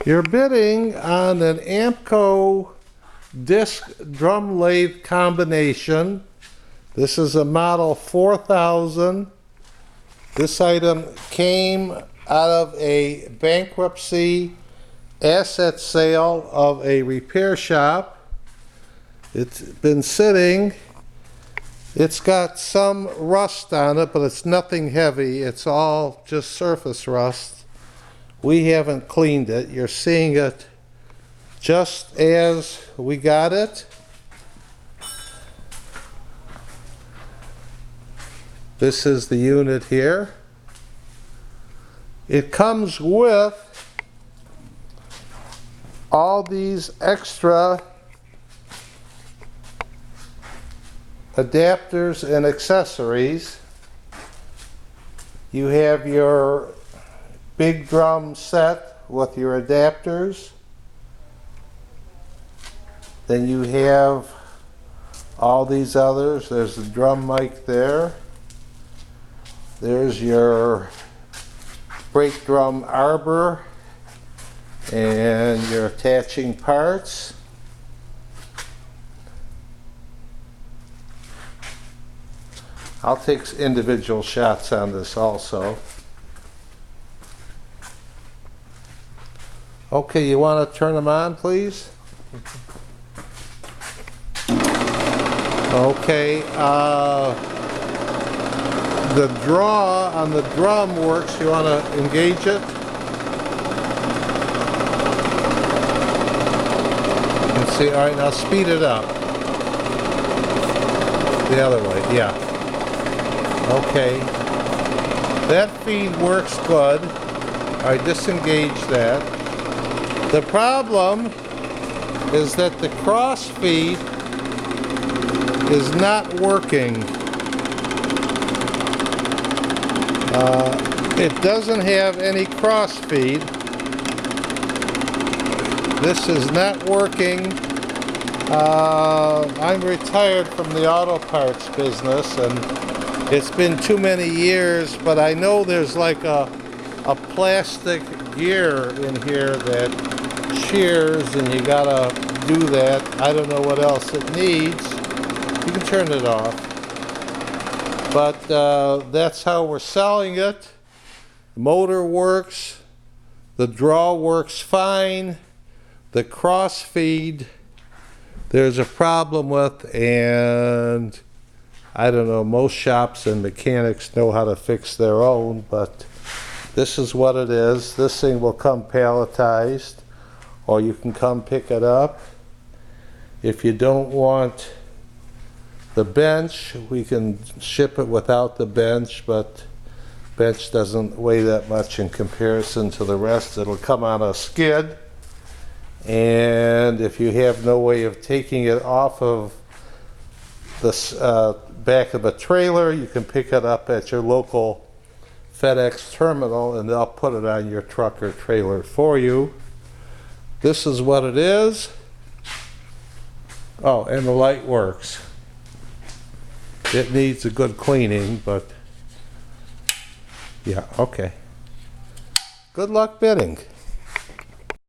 You're bidding on an AMMCO disc drum lathe combination. This is a model 4000. This item came out of a bankruptcy asset sale of a repair shop. It's been sitting. It's got some rust on it, but it's nothing heavy. It's all just surface rust. We haven't cleaned it. You're seeing it just as we got it. This is the unit here. It comes with all these extra adapters and accessories. You have your big drum set with your adapters. Then you have all these others. There's the drum mic there. There's your brake drum arbor and your attaching parts. I'll take individual shots on this also. Okay, you want to turn them on, please? Okay, the draw on the drum works. You want to engage it? Let's see. All right, now speed it up. The other way, yeah. Okay. That feed works good. I disengage that. The problem is that the cross feed is not working. It doesn't have any cross feed. This is not working. I'm retired from the auto parts business, and it's been too many years, but I know there's like a plastic gear in here that shears, and you gotta do that. I don't know what else it needs. You can turn it off. But that's how we're selling it. The motor works. The draw works fine. The cross feed there's a problem with, and I don't know, most shops and mechanics know how to fix their own, but this is what it is. This thing will come palletized, or you can come pick it up. If you don't want the bench, we can ship it without the bench, but bench doesn't weigh that much in comparison to the rest. It'll come on a skid, and if you have no way of taking it off of the back of a trailer, you can pick it up at your local FedEx terminal, and they'll put it on your truck or trailer for you. This is what it is. Oh, and the light works. It needs a good cleaning, but yeah, okay. Good luck bidding.